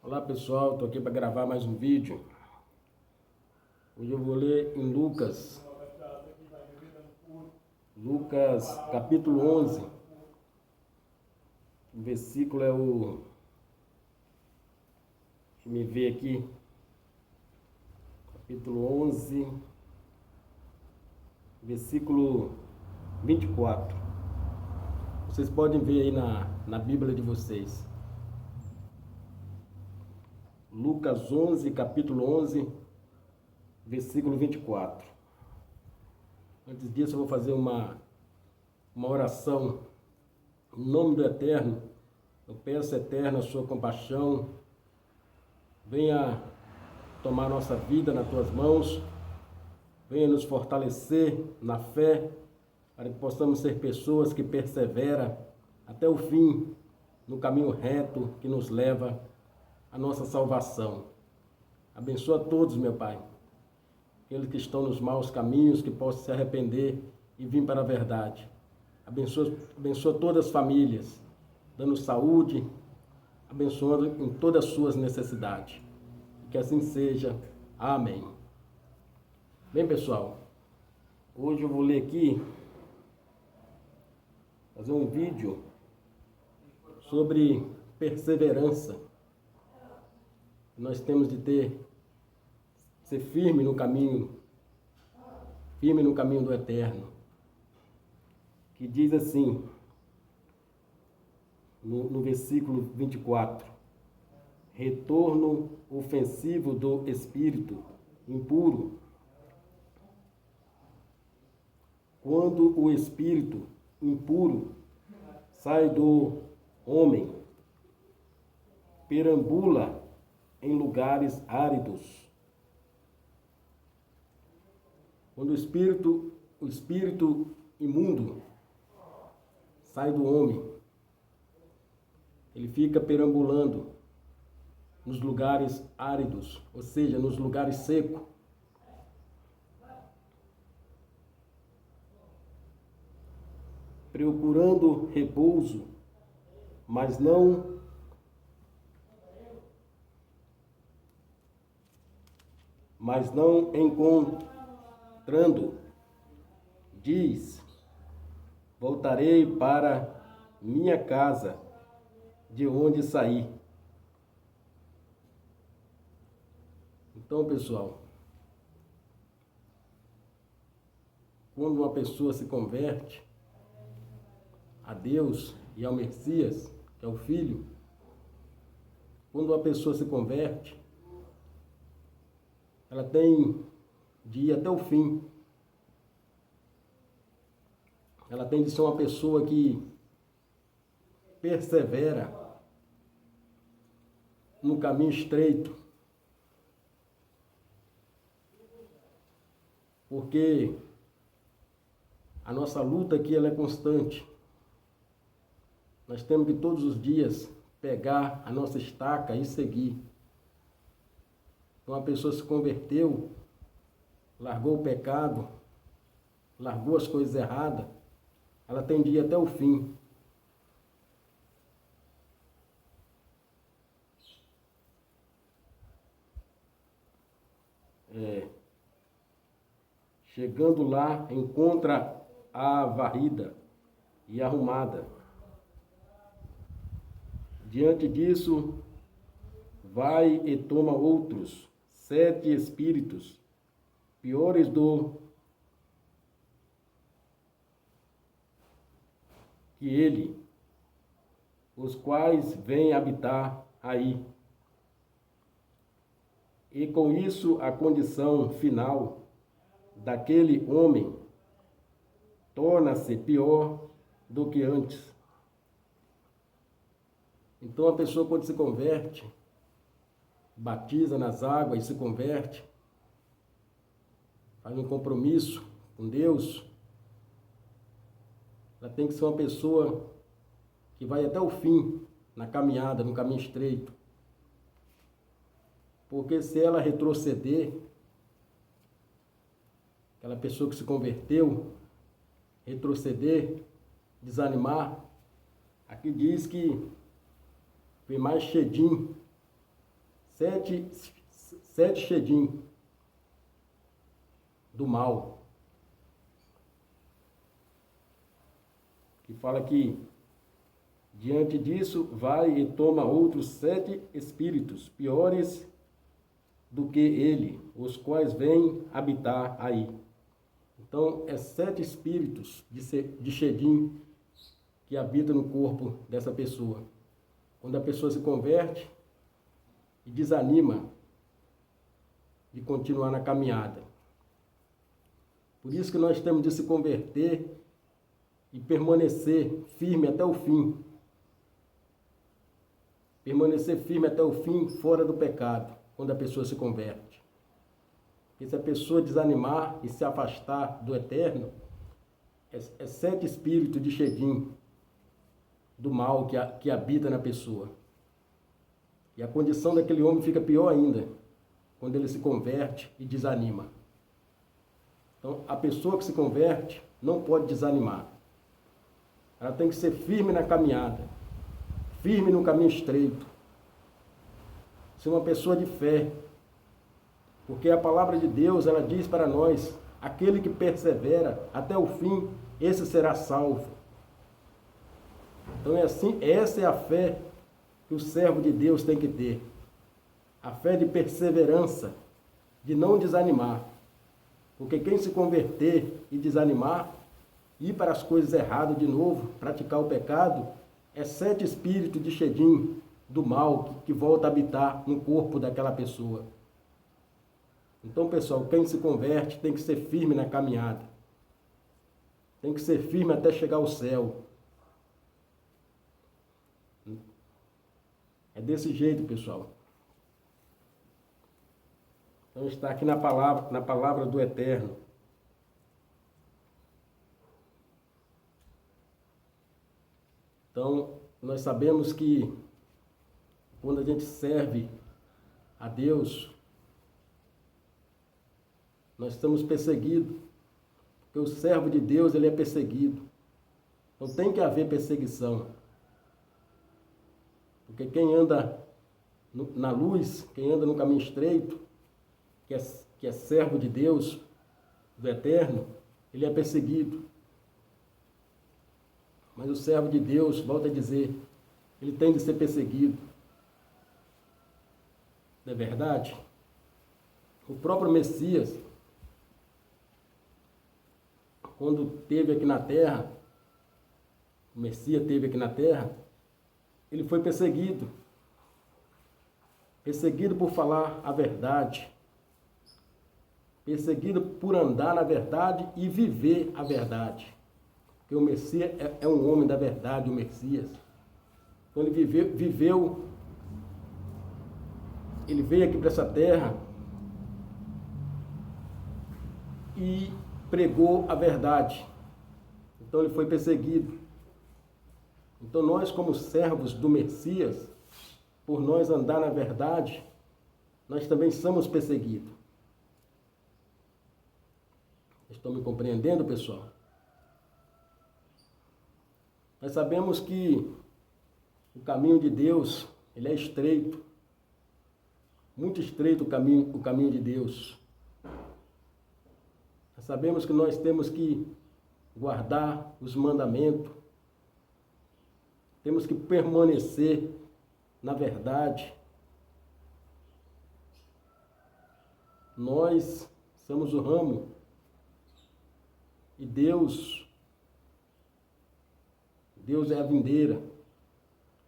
Olá pessoal, estou aqui para gravar mais um vídeo. Hoje eu vou ler em Lucas capítulo 11. O versículo é o... Deixa eu me ver aqui. Capítulo 11, versículo 24. Vocês podem ver aí na Bíblia de vocês. Lucas 11, capítulo 11, versículo 24. Antes disso eu vou fazer uma oração. Em nome do Eterno, eu peço, Eterno, a sua compaixão. Venha tomar nossa vida nas tuas mãos. Venha nos fortalecer na fé, para que possamos ser pessoas que perseveram até o fim, no caminho reto que nos leva à nossa salvação. Abençoa todos, meu Pai. Aqueles que estão nos maus caminhos, que possam se arrepender e vir para a verdade. Abençoa todas as famílias, dando saúde, abençoando em todas as suas necessidades. Que assim seja. Amém. Bem, pessoal, hoje eu vou ler aqui, fazer um vídeo sobre perseverança. Nós temos de ser firme no caminho do Eterno. Que diz assim, no versículo 24: retorno ofensivo do espírito impuro. Quando o espírito impuro sai do homem, perambula em lugares áridos. Quando o espírito imundo sai do homem, ele fica perambulando nos lugares áridos, ou seja, nos lugares secos. Procurando repouso, mas não encontrando. Diz: voltarei para minha casa, de onde saí. Então, pessoal, quando uma pessoa se converte a Deus e ao Messias, que é o Filho, quando uma pessoa se converte, ela tem de ir até o fim. Ela tem de ser uma pessoa que persevera no caminho estreito. Porque a nossa luta aqui ela é constante. Nós temos que todos os dias pegar a nossa estaca e seguir. Então a pessoa se converteu, largou o pecado, largou as coisas erradas, ela tem de ir até o fim. Chegando lá, encontra a varrida e arrumada. Diante disso, vai e toma outros 7 espíritos, piores do que ele, os quais vêm habitar aí. E com isso a condição final daquele homem torna-se pior do que antes. Então a pessoa, quando se converte, batiza nas águas e se converte, faz um compromisso com Deus, ela tem que ser uma pessoa que vai até o fim na caminhada, no caminho estreito. Porque se ela retroceder, aquela pessoa que se converteu, retroceder, desanimar, aqui diz que vem mais cedinho sete, sete shedim do mal. Que fala que diante disso vai e toma outros 7 espíritos piores do que ele, os quais vêm habitar aí. Então, é 7 espíritos de shedim que habitam no corpo dessa pessoa. Quando a pessoa se converte e desanima de continuar na caminhada. Por isso que nós temos de se converter e permanecer firme até o fim. Permanecer firme até o fim, fora do pecado, quando a pessoa se converte. Porque se a pessoa desanimar e se afastar do eterno, é 7 espíritos de shedim, do mal que habita na pessoa. E a condição daquele homem fica pior ainda, quando ele se converte e desanima. Então, a pessoa que se converte não pode desanimar. Ela tem que ser firme na caminhada, firme no caminho estreito. Ser uma pessoa de fé. Porque a palavra de Deus, ela diz para nós, aquele que persevera até o fim, esse será salvo. Então é assim, essa é a fé que o servo de Deus tem que ter. A fé de perseverança, de não desanimar. Porque quem se converter e desanimar, ir para as coisas erradas de novo, praticar o pecado, é 7 espíritos de shedim, do mal, que volta a habitar no corpo daquela pessoa. Então, pessoal, quem se converte tem que ser firme na caminhada. Tem que ser firme até chegar ao céu. É desse jeito, pessoal. Então está aqui na palavra do Eterno. Então, nós sabemos que quando a gente serve a Deus, nós estamos perseguidos. Porque o servo de Deus, ele é perseguido. Então tem que haver perseguição. Porque quem anda na luz, quem anda no caminho estreito, que é servo de Deus, do Eterno, ele é perseguido. Mas o servo de Deus, volta a dizer, ele tem de ser perseguido. Não é verdade? O próprio Messias, quando esteve aqui na terra, o Messias esteve aqui na terra, ele foi perseguido. Perseguido por falar a verdade. Perseguido por andar na verdade e viver a verdade. Porque o Messias é um homem da verdade, o Messias. Então ele viveu, ele veio aqui para essa terra e pregou a verdade. Então ele foi perseguido. Então nós, como servos do Messias, por nós andar na verdade, nós também somos perseguidos. Estão me compreendendo, pessoal? Nós sabemos que o caminho de Deus, ele é estreito. Muito estreito o caminho de Deus. Nós sabemos que nós temos que guardar os mandamentos. Temos que permanecer na verdade. Nós somos o ramo e Deus é a videira.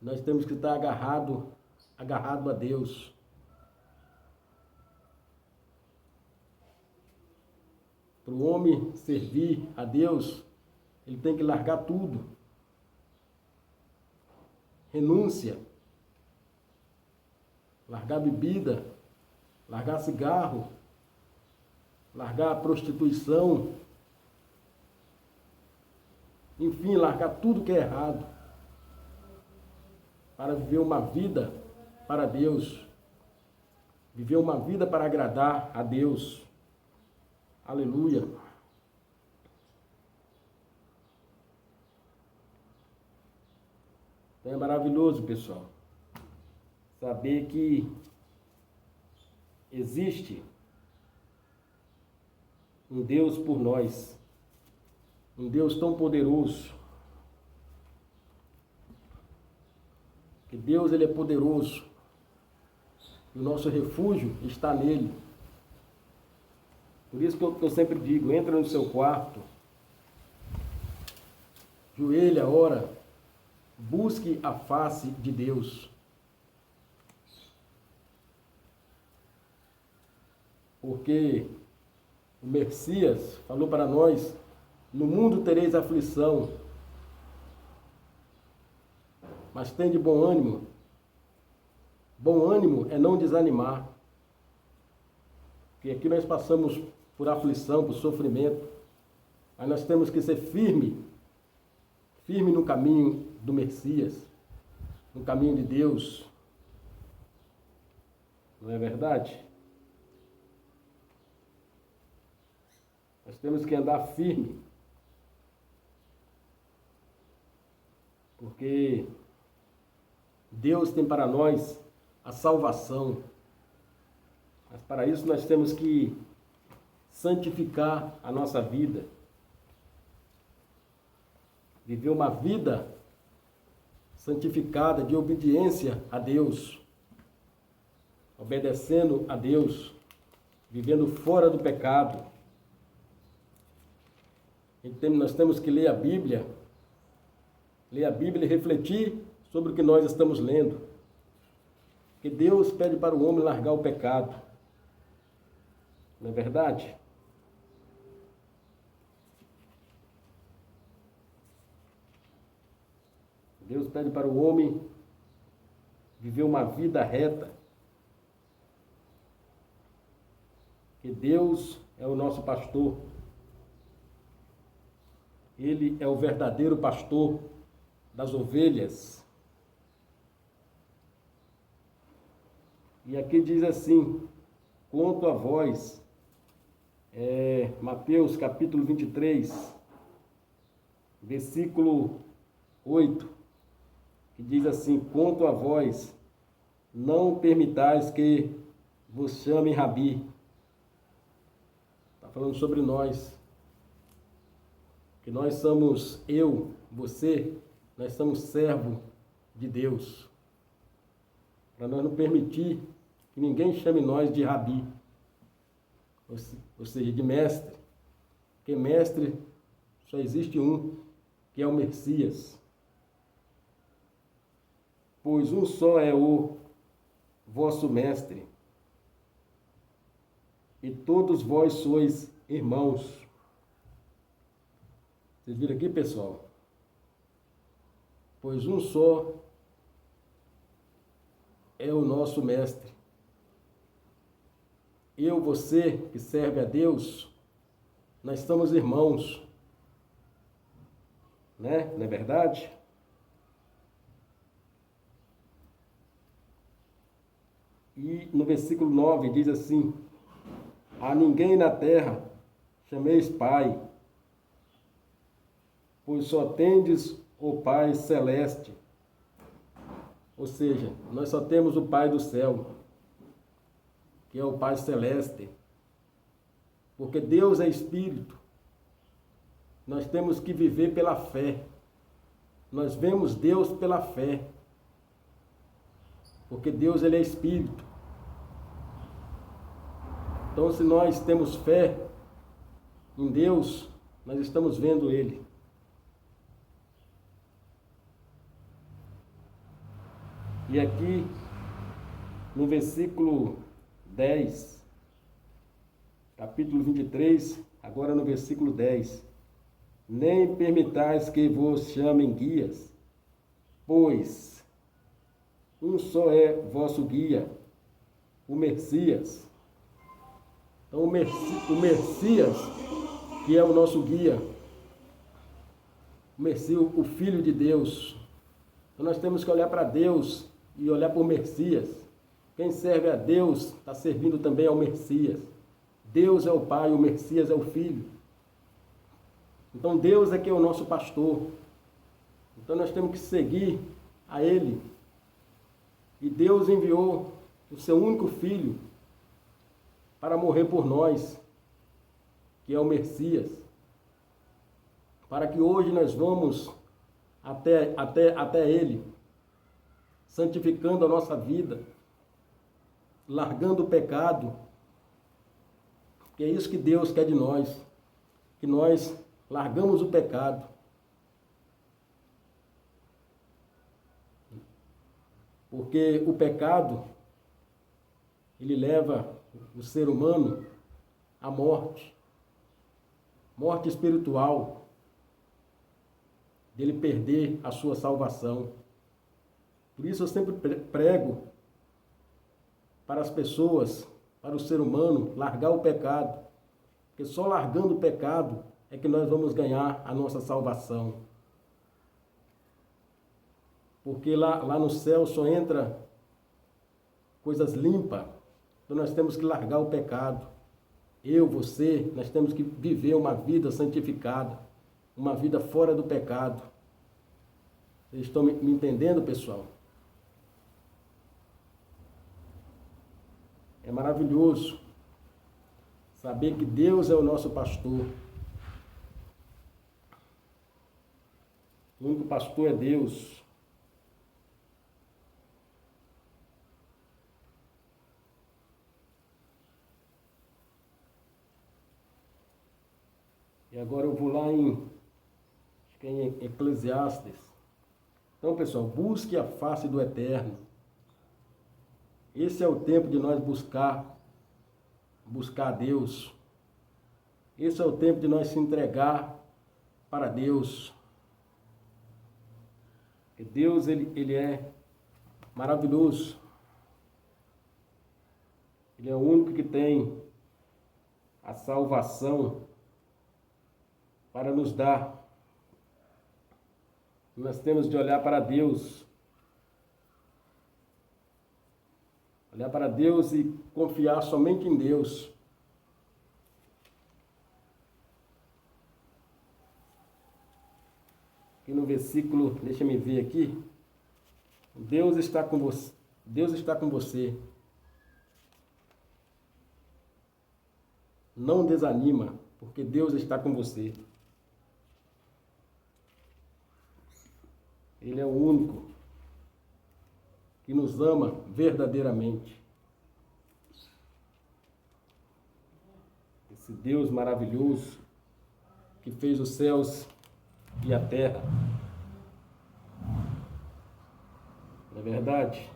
Nós temos que estar agarrado a Deus. Para o homem servir a Deus, ele tem que largar tudo. Renúncia. Largar bebida, largar cigarro, largar a prostituição. Enfim, largar tudo que é errado. Para viver uma vida para Deus. Viver uma vida para agradar a Deus. Aleluia. Então é maravilhoso, pessoal, saber que existe um Deus por nós, um Deus tão poderoso, que Deus ele é poderoso, e o nosso refúgio está nele. Por isso que eu sempre digo, entra no seu quarto, joelha, ora, busque a face de Deus. Porque o Messias falou para nós, no mundo tereis aflição, mas tem de bom ânimo. Bom ânimo é não desanimar. Porque aqui nós passamos por aflição, por sofrimento, mas nós temos que ser firme no caminho do Messias, no caminho de Deus. Não é verdade? Nós temos que andar firme, porque Deus tem para nós a salvação. Mas para isso nós temos que santificar a nossa vida. Viver uma vida santificada de obediência a Deus. Obedecendo a Deus. Vivendo fora do pecado. Nós temos que ler a Bíblia e refletir sobre o que nós estamos lendo. Que Deus pede para o homem largar o pecado. Não é verdade? Deus pede para o homem viver uma vida reta. Que Deus é o nosso pastor. Ele é o verdadeiro pastor das ovelhas. E aqui diz assim, quanto a vós, Mateus capítulo 23, versículo 8, que diz assim, quanto a vós, não permitais que vos chamem Rabi. Está falando sobre nós. Que nós somos, você, nós somos servo de Deus. Para nós não permitir que ninguém chame nós de Rabi. Ou seja, de mestre. Porque mestre só existe um, que é o Messias. Pois um só é o vosso mestre. E todos vós sois irmãos. Vocês viram aqui, pessoal? Pois um só é o nosso mestre. Você que serve a Deus, nós somos irmãos. Né? Não é verdade? E no versículo 9 diz assim, a ninguém na terra chameis Pai, pois só tendes o Pai Celeste. Ou seja, nós só temos o Pai do céu, que é o Pai Celeste. Porque Deus é Espírito. Nós temos que viver pela fé. Nós vemos Deus pela fé. Porque Deus ele é Espírito. Então, se nós temos fé em Deus, nós estamos vendo Ele. E aqui, no versículo 10, capítulo 23, agora no versículo 10. Nem permitais que vos chamem guias, pois um só é vosso guia, o Messias. Então, o Messias, que é o nosso guia, o Messias, o Filho de Deus. Então, nós temos que olhar para Deus e olhar para o Messias. Quem serve a Deus está servindo também ao Messias. Deus é o Pai, o Messias é o Filho. Então, Deus é que é o nosso pastor. Então, nós temos que seguir a Ele. E Deus enviou o seu único Filho para morrer por nós, que é o Messias, para que hoje nós vamos até Ele, santificando a nossa vida, largando o pecado, que é isso que Deus quer de nós, que nós largamos o pecado. Porque o pecado, ele leva o ser humano à morte, morte espiritual, dele perder a sua salvação. Por isso eu sempre prego para as pessoas, para o ser humano, largar o pecado, porque só largando o pecado é que nós vamos ganhar a nossa salvação. Porque lá no céu só entra coisas limpas, então nós temos que largar o pecado. Eu, você, nós temos que viver uma vida santificada, uma vida fora do pecado. Vocês estão me entendendo, pessoal? É maravilhoso saber que Deus é o nosso pastor. O único pastor é Deus. E agora eu vou lá acho que é em Eclesiastes. Então, pessoal, busque a face do Eterno. Esse é o tempo de nós buscar a Deus. Esse é o tempo de nós se entregar para Deus. Porque Deus, ele é maravilhoso. Ele é o único que tem a salvação para nos dar. Nós temos de olhar para Deus. Olhar para Deus e confiar somente em Deus. Aqui no versículo, deixa me ver aqui. Deus está com você. Deus está com você. Não desanima, porque Deus está com você. Ele é o único que nos ama verdadeiramente. Esse Deus maravilhoso que fez os céus e a terra. Não é verdade?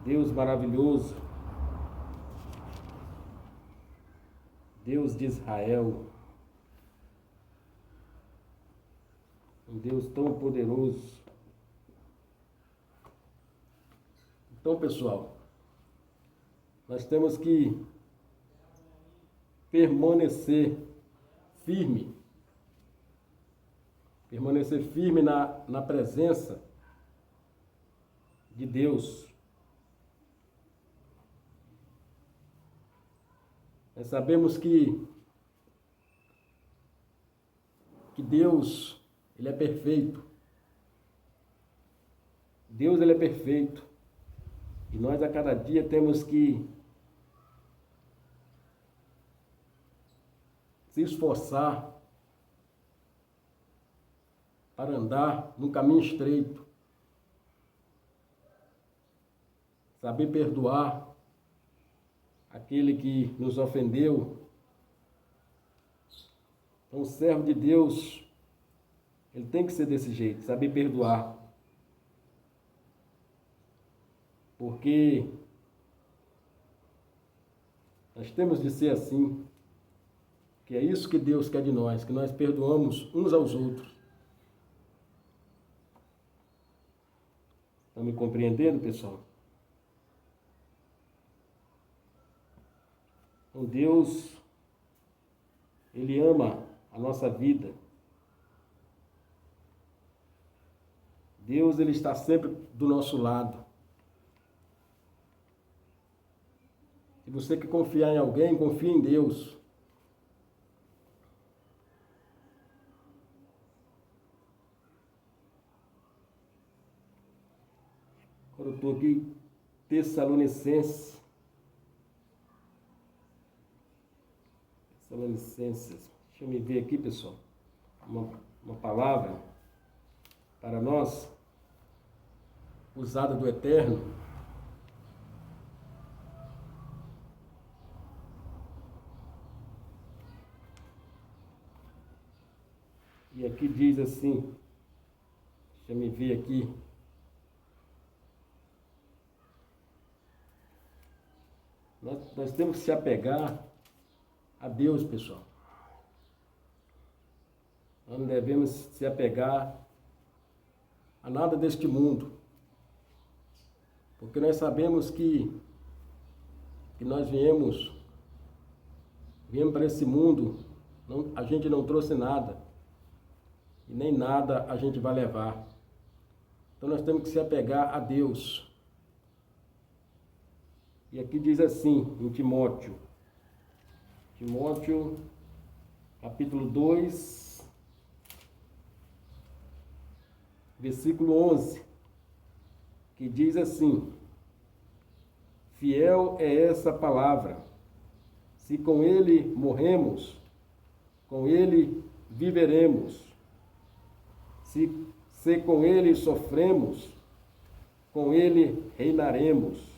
Deus maravilhoso. Deus de Israel. Um Deus tão poderoso. Então, pessoal, nós temos que permanecer firme. Permanecer firme na presença de Deus. Nós sabemos que Deus, Ele é perfeito. Deus, Ele é perfeito. E nós a cada dia temos que se esforçar para andar num caminho estreito. Saber perdoar aquele que nos ofendeu. Então, o servo de Deus, ele tem que ser desse jeito, saber perdoar. Porque nós temos de ser assim, que é isso que Deus quer de nós, que nós perdoamos uns aos outros. Estão me compreendendo, pessoal? Então, Deus, Ele ama a nossa vida. Deus, Ele está sempre do nosso lado. Se você quer confiar em alguém, confie em Deus. Agora eu estou aqui, Tessalonicenses. Tessalonicenses. Deixa eu me ver aqui, pessoal. Uma palavra para nós, usada do Eterno. E aqui diz assim, deixa eu me ver aqui. Nós temos que se apegar a Deus, pessoal. Nós não devemos se apegar a nada deste mundo. Porque nós sabemos que nós viemos para esse mundo, a gente não trouxe nada. E nem nada a gente vai levar. Então nós temos que se apegar a Deus. E aqui diz assim, em Timóteo, capítulo 2, versículo 11, que diz assim: fiel é essa palavra, se com ele morremos, com ele viveremos. Se com ele sofremos, com ele reinaremos.